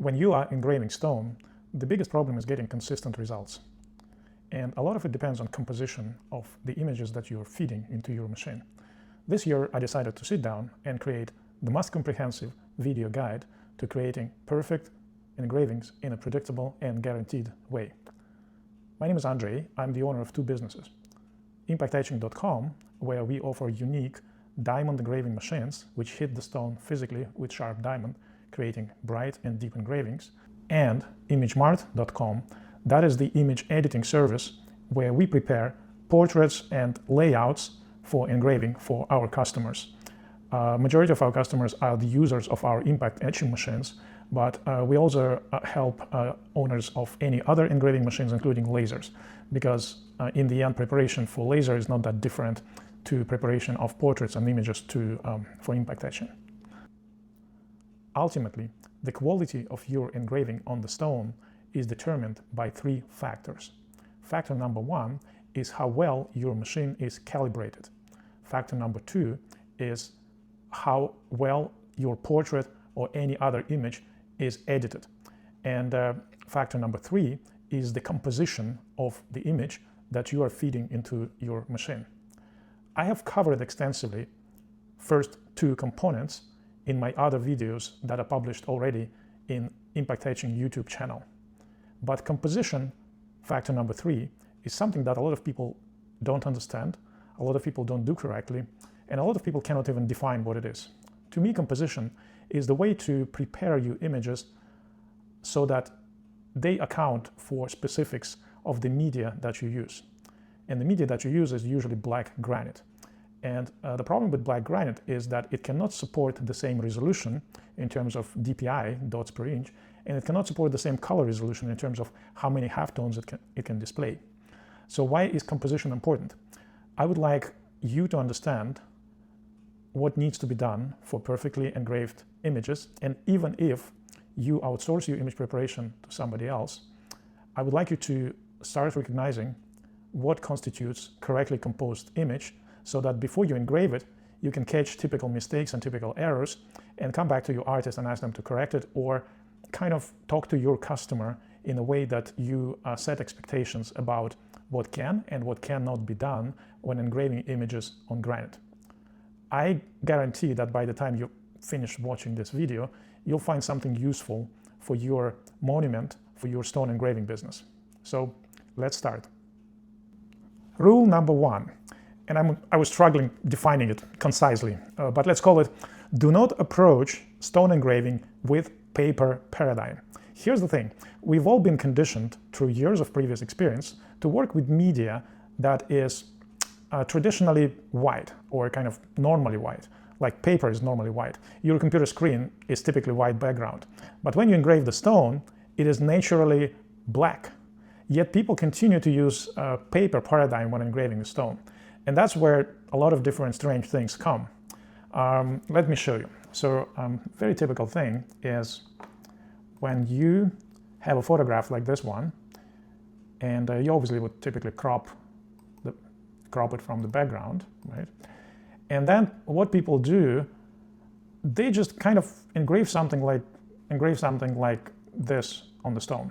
When you are engraving stone, the biggest problem is getting consistent results. And a lot of it depends on composition of the images that you're feeding into your machine. This year, I decided to sit down and create the most comprehensive video guide to creating perfect engravings in a predictable and guaranteed way. My name is Andrei. I'm the owner of two businesses. Etching.com, where we offer unique diamond engraving machines which hit the stone physically with sharp diamond, creating bright and deep engravings, and imagemart.com, that is the image editing service where we prepare portraits and layouts for engraving for our customers. Majority of our customers are the users of our impact etching machines, but we also help owners of any other engraving machines, including lasers, because in the end, preparation for laser is not that different to preparation of portraits and images for impact etching. Ultimately, the quality of your engraving on the stone is determined by three factors. Factor number one is how well your machine is calibrated. Factor number two is how well your portrait or any other image is edited. And factor number three is the composition of the image that you are feeding into your machine. I have covered extensively first two components in my other videos that are published already in Impact Etching YouTube channel. But composition, factor number three, is something that a lot of people don't understand, a lot of people don't do correctly, and a lot of people cannot even define what it is. To me, composition is the way to prepare your images so that they account for specifics of the media that you use. And the media that you use is usually black granite. And the problem with black granite is that it cannot support the same resolution in terms of DPI, dots per inch, and it cannot support the same color resolution in terms of how many halftones it can display. So why is composition important? I would like you to understand what needs to be done for perfectly engraved images, and even if you outsource your image preparation to somebody else, I would like you to start recognizing what constitutes correctly composed image, so that before you engrave it, you can catch typical mistakes and typical errors and come back to your artist and ask them to correct it, or kind of talk to your customer in a way that you set expectations about what can and what cannot be done when engraving images on granite. I guarantee that by the time you finish watching this video, you'll find something useful for your monument, for your stone engraving business. So let's start. Rule number one, and I was struggling defining it concisely, but let's call it, do not approach stone engraving with paper paradigm. Here's the thing, we've all been conditioned through years of previous experience to work with media that is traditionally white, or kind of normally white, like paper is normally white. Your computer screen is typically white background, but when you engrave the stone, it is naturally black. Yet people continue to use paper paradigm when engraving the stone. And that's where a lot of different strange things come. Let me show you. So very typical thing is when you have a photograph like this one, and you obviously would typically crop it from the background, right? And then what people do, they just kind of engrave something like this on the stone.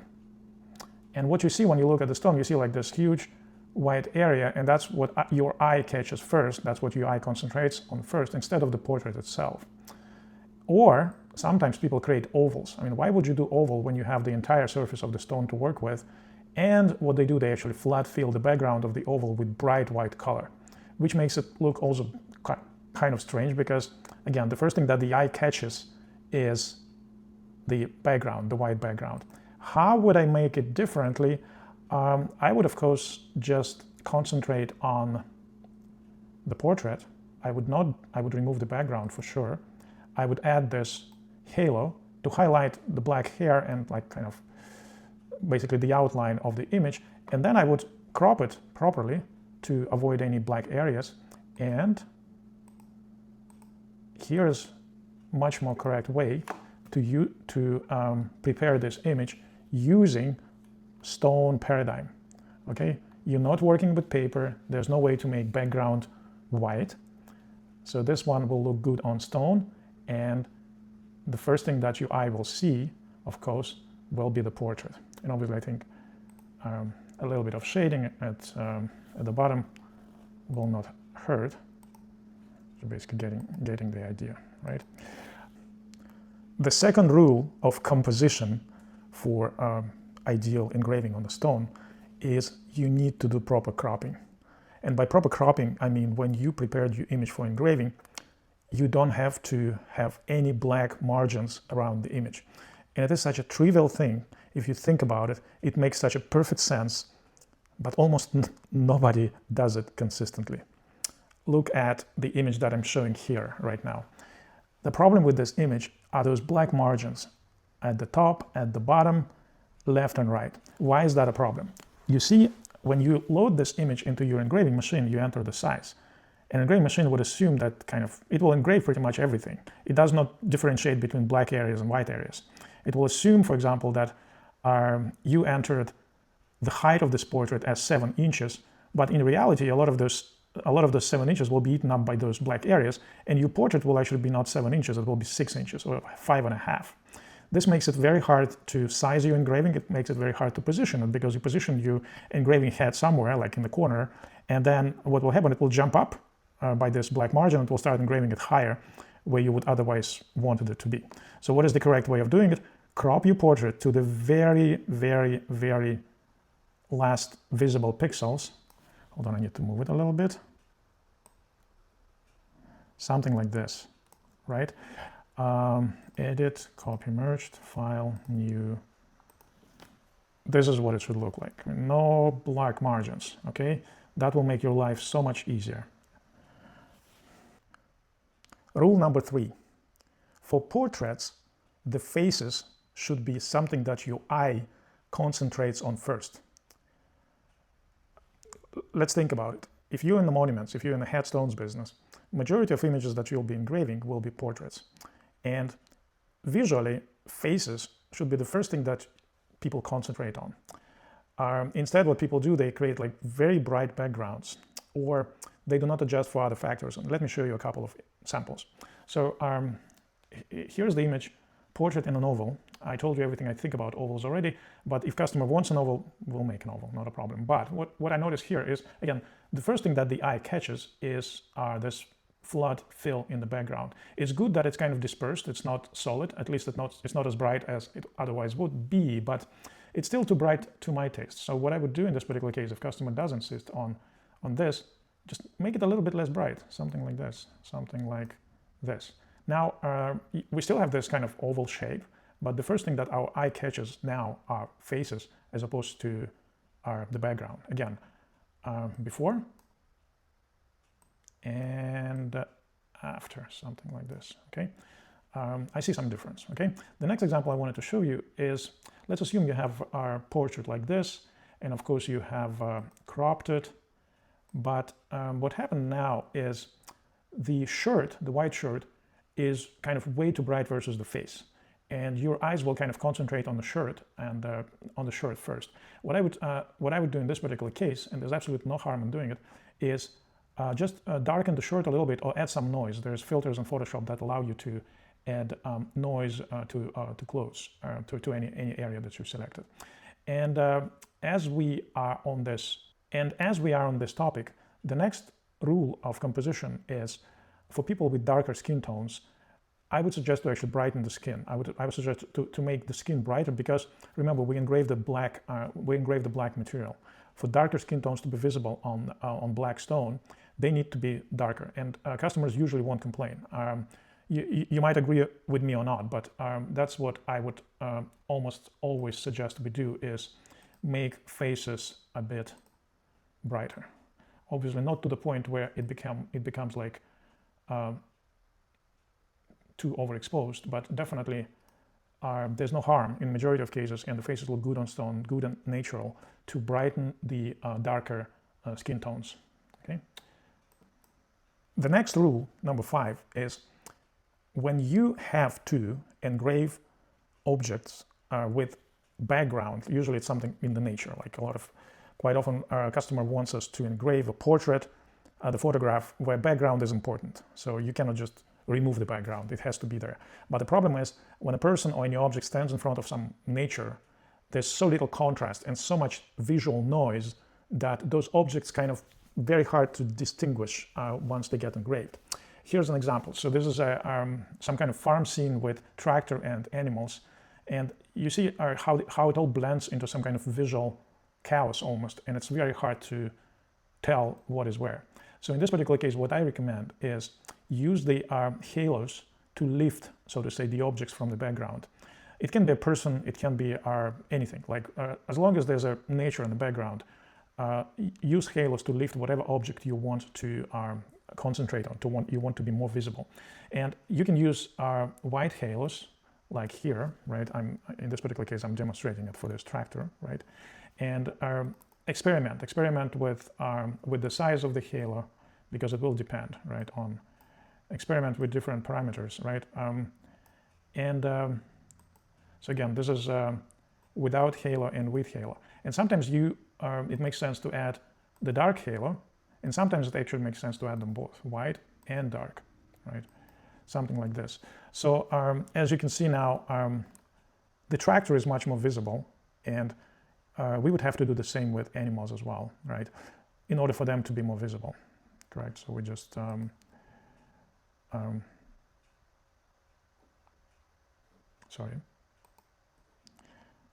And what you see when you look at the stone, you see like this huge white area, and that's what your eye catches first. That's what your eye concentrates on first, instead of the portrait itself. Or sometimes people create ovals. I mean, why would you do oval when you have the entire surface of the stone to work with? And what they do, they actually flat fill the background of the oval with bright white color, which makes it look also kind of strange, because again, the first thing that the eye catches is the background, the white background. How would I make it differently? I would, of course, just concentrate on the portrait. I would remove the background for sure. I would add this halo to highlight the black hair and like kind of basically the outline of the image. And then I would crop it properly to avoid any black areas. And here's much more correct way to prepare this image using stone paradigm. Okay, you're not working with paper. There's no way to make background white. So this one will look good on stone, and the first thing that your eye will see of course, will be the portrait. And obviously, I think a little bit of shading at the bottom will not hurt. So basically getting the idea, right? The second rule of composition for ideal engraving on the stone is you need to do proper cropping. And by proper cropping, I mean when you prepared your image for engraving, you don't have to have any black margins around the image. And it is such a trivial thing. If you think about it, it makes such a perfect sense, but almost nobody does it consistently. Look at the image that I'm showing here right now. The problem with this image are those black margins at the top, at the bottom, left and right. Why is that a problem? You see, when you load this image into your engraving machine, you enter the size. An engraving machine would assume that it will engrave pretty much everything. It does not differentiate between black areas and white areas. It will assume, for example, that you entered the height of this portrait as 7 inches, but in reality, a lot of those 7 inches will be eaten up by those black areas, and your portrait will actually be not 7 inches, it will be 6 inches or 5.5. This makes it very hard to size your engraving. It makes it very hard to position it, because you position your engraving head somewhere, like in the corner, and then what will happen, it will jump up by this black margin, and it will start engraving it higher where you would otherwise wanted it to be. So what is the correct way of doing it? Crop your portrait to the very, very, very last visible pixels. Hold on, I need to move it a little bit. Something like this, right? Edit, copy merged, file, new. This is what it should look like. No black margins, okay? That will make your life so much easier. Rule number 3. For portraits, the faces should be something that your eye concentrates on first. Let's think about it. If you're in the monuments, if you're in the headstones business, majority of images that you'll be engraving will be portraits. And visually, faces should be the first thing that people concentrate on. Instead, what people do, they create like very bright backgrounds, or they do not adjust for other factors. And let me show you a couple of samples. So here's the image, portrait in an oval. I told you everything I think about ovals already, but if customer wants an oval, we'll make an oval, not a problem. But what I notice here is, again, the first thing that the eye catches is this flood fill in the background. It's good that it's kind of dispersed, it's not solid, at least it's not as bright as it otherwise would be, but it's still too bright to my taste. So what I would do in this particular case, if customer does insist on this, just make it a little bit less bright, something like this, something like this. Now, we still have this kind of oval shape, but the first thing that our eye catches now are faces as opposed to the background. Again, before and after, something like this, okay? I see some difference, okay? The next example I wanted to show you is, let's assume you have our portrait like this, and of course you have cropped it, but what happened now is the shirt, the white shirt, is kind of way too bright versus the face. And your eyes will kind of concentrate on the shirt and on the shirt first. What I would do in this particular case, and there's absolutely no harm in doing it, is just darken the shirt a little bit or add some noise. There's filters in Photoshop that allow you to add noise to clothes, to any area that you selected. And as we are on this topic, the next rule of composition is, for people with darker skin tones, I would suggest to actually brighten the skin. I would suggest to make the skin brighter, because remember, we engraved the black material. For darker skin tones to be visible on black stone, they need to be darker, and customers usually won't complain. You might agree with me or not, but that's what I would almost always suggest we do, is make faces a bit brighter. Obviously not to the point where it becomes like too overexposed, but definitely there's no harm in majority of cases, and the faces look good on stone, good and natural, to brighten the darker skin tones, okay? The next rule, number 5, is when you have to engrave objects with background, usually it's something in the nature, like quite often a customer wants us to engrave a portrait, the photograph, where background is important. So you cannot just remove the background. It has to be there. But the problem is when a person or any object stands in front of some nature, there's so little contrast and so much visual noise that those objects kind of very hard to distinguish once they get engraved. Here's an example. So this is some kind of farm scene with tractor and animals. And you see how it all blends into some kind of visual chaos almost. And it's very hard to tell what is where. So in this particular case, what I recommend is use the halos to lift, so to say, the objects from the background. It can be a person, it can be anything. Like as long as there's a nature in the background, use halos to lift whatever object you want to concentrate on, you want to be more visible. And you can use white halos, like here, right? In this particular case, I'm demonstrating it for this tractor, right? And experiment with the size of the halo, because it will depend, right, on experiment with different parameters, right? So again, this is without halo and with halo. And sometimes it makes sense to add the dark halo, and sometimes it actually makes sense to add them both, white and dark, right? Something like this. So as you can see now, the tractor is much more visible, and we would have to do the same with animals as well, right? In order for them to be more visible, correct? So we just sorry.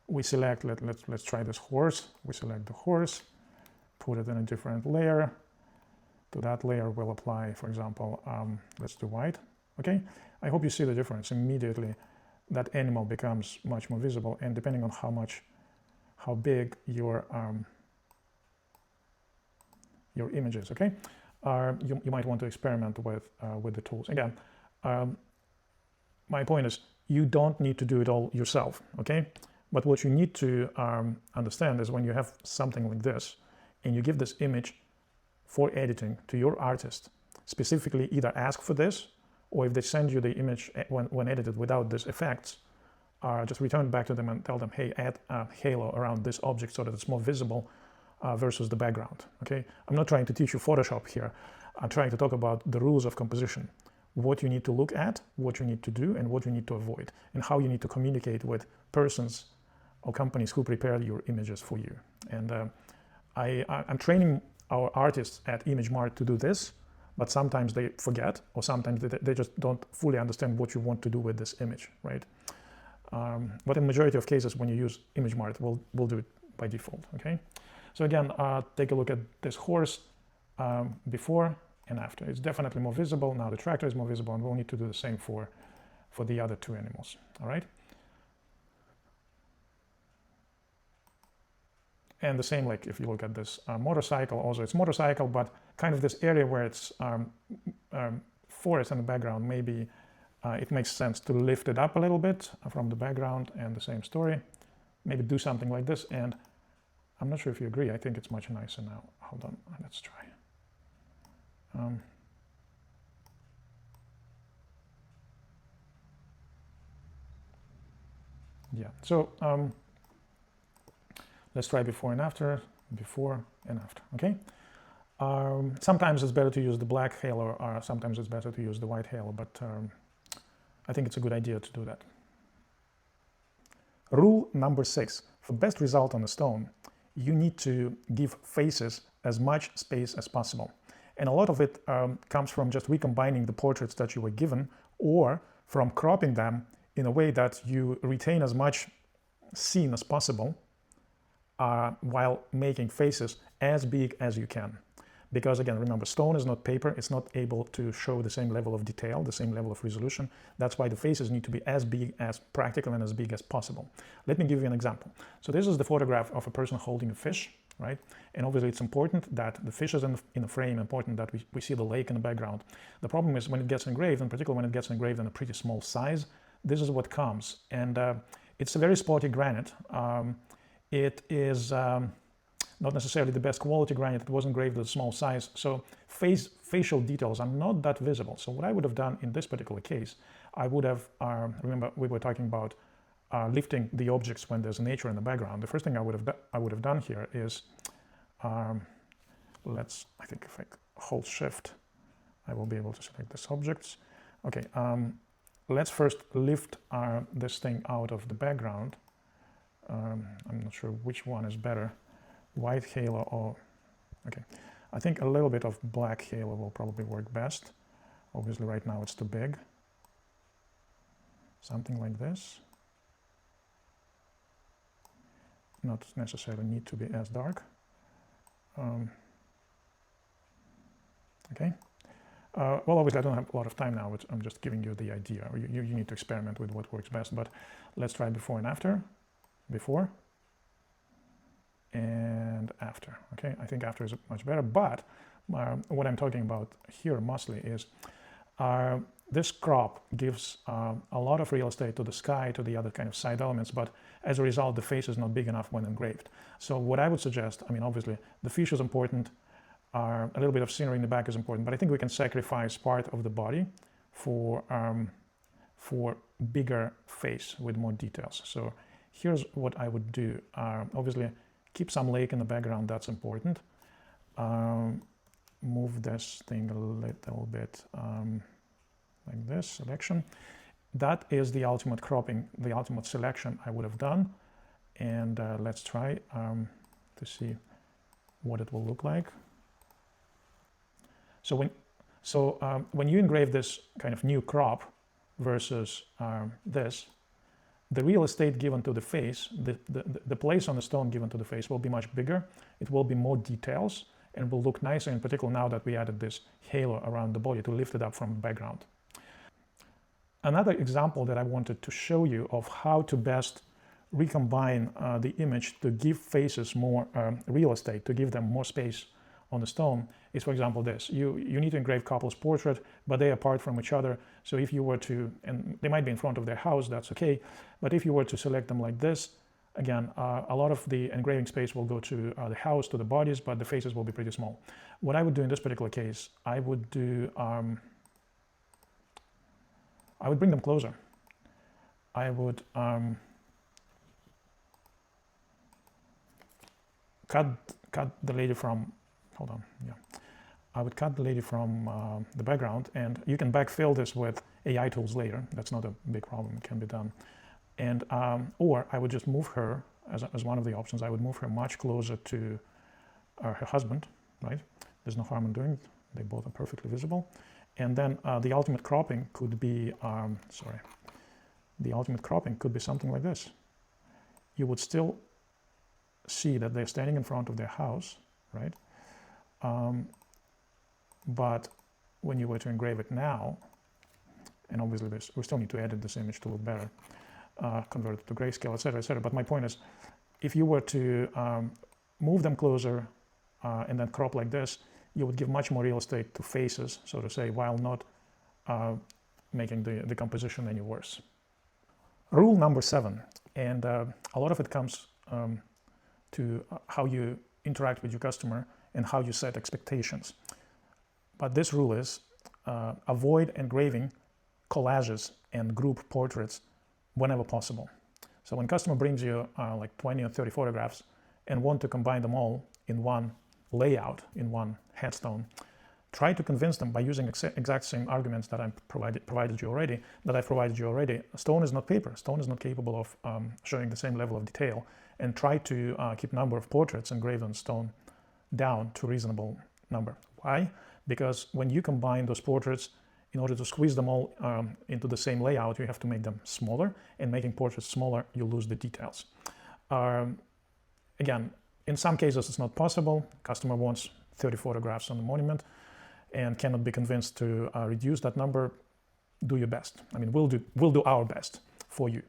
We select, let's try this horse. We select the horse, put it in a different layer. To that layer we'll apply, for example, let's do white, okay? I hope you see the difference. Immediately that animal becomes much more visible, and depending on how big your image is, okay? You might want to experiment with the tools. Again, my point is you don't need to do it all yourself, okay? But what you need to understand is when you have something like this and you give this image for editing to your artist, specifically either ask for this, or if they send you the image when edited without these effects, just return it back to them and tell them, hey, add a halo around this object so that it's more visible versus the background, okay? I'm not trying to teach you Photoshop here. I'm trying to talk about the rules of composition, what you need to look at, what you need to do, and what you need to avoid, and how you need to communicate with persons or companies who prepare your images for you. And I'm training our artists at ImageMart to do this, but sometimes they forget, or sometimes they just don't fully understand what you want to do with this image, right? But in the majority of cases, when you use ImageMart, we'll do it by default, okay? So again, take a look at this horse before and after. It's definitely more visible. Now the tractor is more visible, and we'll need to do the same for the other two animals, all right? And the same, like if you look at this motorcycle, also it's motorcycle, but kind of this area where it's forest in the background, maybe it makes sense to lift it up a little bit from the background, and the same story. Maybe do something like this, and I'm not sure if you agree, I think it's much nicer now. Hold on, let's try. Yeah, so let's try before and after, okay? Sometimes it's better to use the black halo, or sometimes it's better to use the white halo, but I think it's a good idea to do that. Rule number 6, for best result on the stone, you need to give faces as much space as possible. And a lot of it comes from just recombining the portraits that you were given, or from cropping them in a way that you retain as much scene as possible while making faces as big as you can. Because again, remember, stone is not paper. It's not able to show the same level of detail, the same level of resolution. That's why the faces need to be as big, as practical, and as big as possible. Let me give you an example. So this is the photograph of a person holding a fish, right? And obviously it's important that the fish is in the frame, important that we see the lake in the background. The problem is when it gets engraved, in particular when it gets engraved in a pretty small size, this is what comes. And it's a very spotty granite. It is not necessarily the best quality granite. It was engraved with a small size, so facial details are not that visible. So what I would have done in this particular case, I would have, remember we were talking about lifting the objects when there's nature in the background. The first thing I would have done here is, I think if I hold shift, I will be able to select these objects. Okay, let's first lift this thing out of the background. I'm not sure which one is better, white halo or, okay. I think a little bit of black halo will probably work best. Obviously right now it's too big. Something like this. Not necessarily need to be as dark. Okay. Well, obviously I don't have a lot of time now, but I'm just giving you the idea. You need to experiment with what works best, but let's try before and after. Before and after. Okay, I think after is much better, but what I'm talking about here mostly is this crop gives a lot of real estate to the sky, to the other kind of side elements, but as a result the face is not big enough when engraved. So what I would suggest, I mean obviously the fish is important, a little bit of scenery in the back is important, but I think we can sacrifice part of the body for bigger face with more details. So here's what I would do. Obviously keep some lake in the background, that's important. Move this thing a little bit like this, selection. That is the ultimate cropping, the ultimate selection I would have done. And let's try to see what it will look like. So when you engrave this kind of new crop versus this, the real estate given to the face, the place on the stone given to the face will be much bigger. It will be more details and will look nicer, in particular now that we added this halo around the body to lift it up from the background. Another example that I wanted to show you of how to best recombine the image to give faces more real estate, to give them more space on the stone is, for example, this. You need to engrave couple's portrait, but they are apart from each other. So if you were to, and they might be in front of their house, that's okay. But if you were to select them like this, again, a lot of the engraving space will go to the house, to the bodies, but the faces will be pretty small. What I would do in this particular case, I would do, I would bring them closer. I would cut the lady from, hold on, yeah. I would cut the lady from the background, and you can backfill this with AI tools later. That's not a big problem, it can be done. And, or I would just move her, as one of the options, I would move her much closer to her husband, right? There's no harm in doing it. They both are perfectly visible. And then the ultimate cropping could be, the ultimate cropping could be something like this. You would still see that they're standing in front of their house, right? But when you were to engrave it now, and obviously we still need to edit this image to look better, convert it to grayscale, etc., etc. But my point is, if you were to move them closer and then crop like this, you would give much more real estate to faces, so to say, while not making the composition any worse. Rule number 7, and a lot of it comes to how you interact with your customer and how you set expectations. But this rule is avoid engraving collages and group portraits whenever possible. So when customer brings you like 20 or 30 photographs and want to combine them all in one layout, in one headstone, try to convince them by using exact same arguments that I've provided you already. Stone is not paper. Stone is not capable of showing the same level of detail, and try to keep number of portraits engraved on stone down to a reasonable number. Why? Because when you combine those portraits, in order to squeeze them all into the same layout, you have to make them smaller, and making portraits smaller, you lose the details. Again, in some cases it's not possible. Customer wants 30 photographs on the monument and cannot be convinced to reduce that number. Do your best. I mean, we'll do our best for you.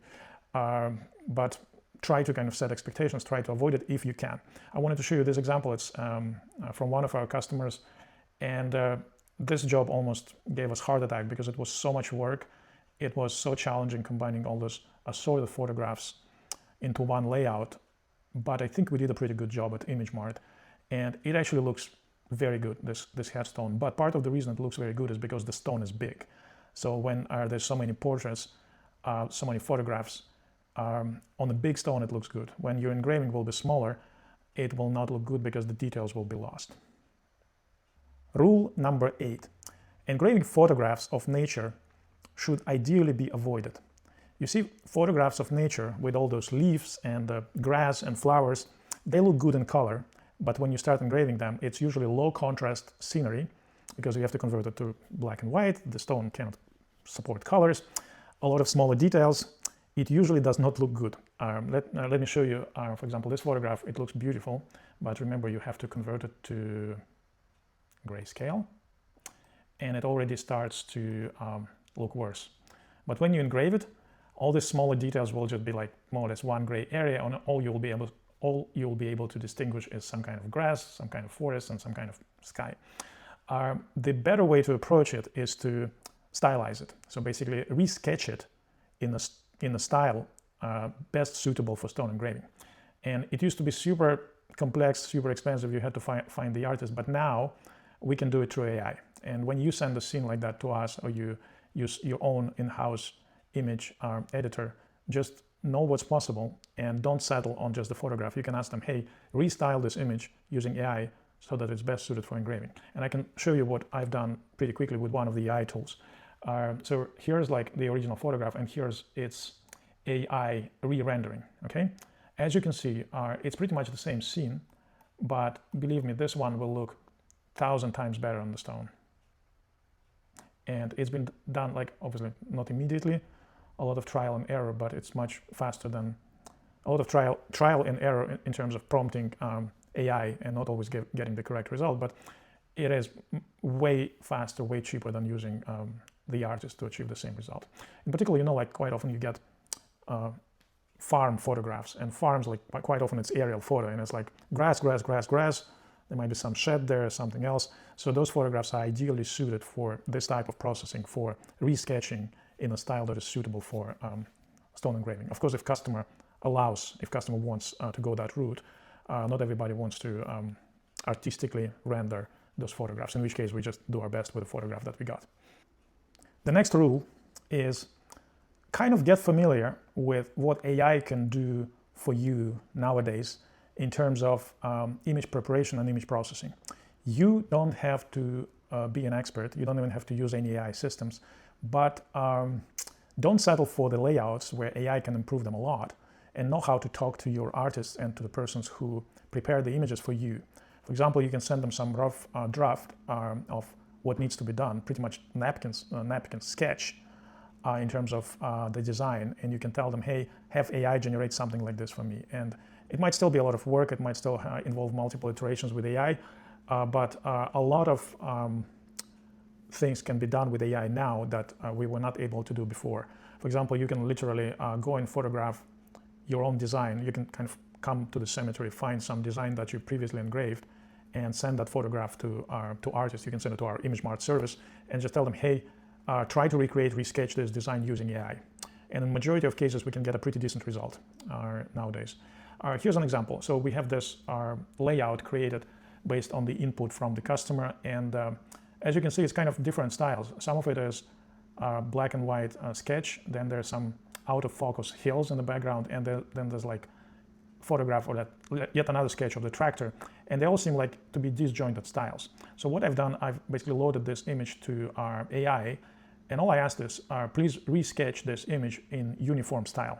But try to kind of set expectations, try to avoid it if you can. I wanted to show you this example. It's from one of our customers, and this job almost gave us a heart attack because it was so much work. It was so challenging combining all those assorted photographs into one layout, but I think we did a pretty good job at ImageMart, and it actually looks very good, this headstone. But part of the reason it looks very good is because the stone is big. So when there's so many portraits, so many photographs, on the big stone it looks good. When your engraving will be smaller, it will not look good because the details will be lost. Rule number 8. Engraving photographs of nature should ideally be avoided. You see photographs of nature with all those leaves and grass and flowers, they look good in color, but when you start engraving them, it's usually low contrast scenery because you have to convert it to black and white. The stone cannot support colors. A lot of smaller details. It usually does not look good. Let me show you, for example, this photograph. It looks beautiful, but remember you have to convert it to grayscale, and it already starts to look worse. But when you engrave it, all these smaller details will just be like more or less one gray area, and all you'll be able to distinguish is some kind of grass, some kind of forest, and some kind of sky. The better way to approach it is to stylize it. So basically resketch it in a style best suitable for stone engraving. And it used to be super complex, super expensive. You had to find the artist, but now we can do it through AI. And when you send a scene like that to us, or you use your own in-house image editor, just know what's possible and don't settle on just the photograph. You can ask them, hey, restyle this image using AI so that it's best suited for engraving. And I can show you what I've done pretty quickly with one of the AI tools. So here's like the original photograph, and here's its AI re-rendering, okay? As you can see, it's pretty much the same scene, but believe me, this one will look 1,000 times better on the stone. And it's been done, like, obviously not immediately, a lot of trial and error, but it's much faster than a lot of trial and error in terms of prompting AI and not always getting the correct result, but it is way faster, way cheaper than using the artist to achieve the same result. In particular, you know, like quite often you get farm photographs, and farms, like quite often it's aerial photo, and it's like grass, grass, grass, grass. There might be some shed there, something else. So those photographs are ideally suited for this type of processing, for resketching in a style that is suitable for stone engraving. Of course, if customer wants to go that route, not everybody wants to artistically render those photographs, in which case we just do our best with the photograph that we got. The next rule is kind of get familiar with what AI can do for you nowadays in terms of image preparation and image processing. You don't have to be an expert. You don't even have to use any AI systems, but don't settle for the layouts where AI can improve them a lot, and know how to talk to your artists and to the persons who prepare the images for you. For example, you can send them some rough draft of what needs to be done, pretty much napkin sketch in terms of the design, and you can tell them, hey, have AI generate something like this for me. And it might still be a lot of work, it might still involve multiple iterations with AI, but a lot of things can be done with AI now that we were not able to do before. For example, you can literally go and photograph your own design. You can kind of come to the cemetery, find some design that you previously engraved, and send that photograph to artists. You can send it to our ImageMart service and just tell them, hey, try to resketch this design using AI. And in the majority of cases, we can get a pretty decent result nowadays. Here's an example. So we have this layout created based on the input from the customer, and as you can see, it's kind of different styles. Some of it is black and white sketch, then there's some out of focus hills in the background, and then there's like photograph or yet another sketch of the tractor, and they all seem like to be disjointed styles. So what I've done, I've basically loaded this image to our AI, and all I asked is, please resketch this image in uniform style,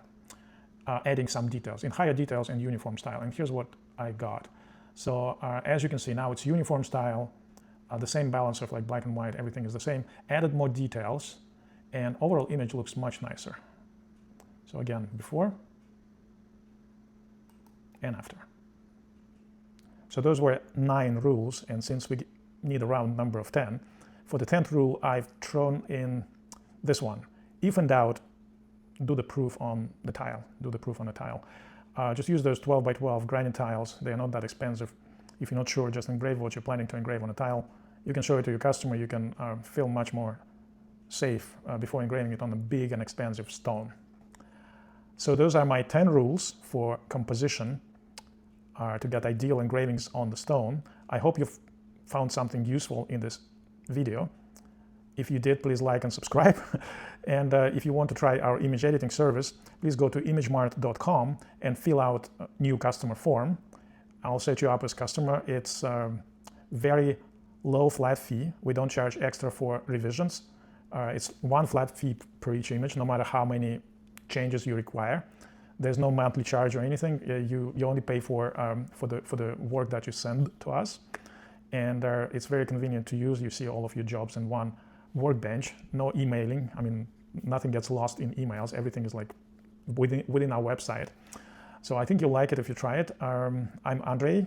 adding some details, in higher details and uniform style, and here's what I got. So as you can see now, it's uniform style, the same balance of like black and white, everything is the same, added more details, and overall image looks much nicer. So again, before and after. So those were 9 rules, and since we need a round number of 10, for the 10th rule, I've thrown in this one. If in doubt, do the proof on the tile. Do the proof on the tile. Just use those 12 by 12 grinding tiles. They're not that expensive. If you're not sure, just engrave what you're planning to engrave on a tile. You can show it to your customer. You can feel much more safe before engraving it on a big and expensive stone. So those are my 10 rules for composition to get ideal engravings on the stone. I hope you've found something useful in this video. If you did, please like and subscribe. And if you want to try our image editing service, please go to imagemart.com and fill out a new customer form. I'll set you up as customer. It's a very low flat fee. We don't charge extra for revisions. It's one flat fee per each image, no matter how many changes you require. There's no monthly charge or anything. You only pay for the work that you send to us, and it's very convenient to use. You see all of your jobs in one workbench. No emailing. I mean, nothing gets lost in emails. Everything is like within our website. So I think you'll like it if you try it. I'm Andrei,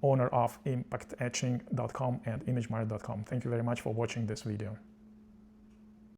owner of impactetching.com and imagemart.com. Thank you very much for watching this video.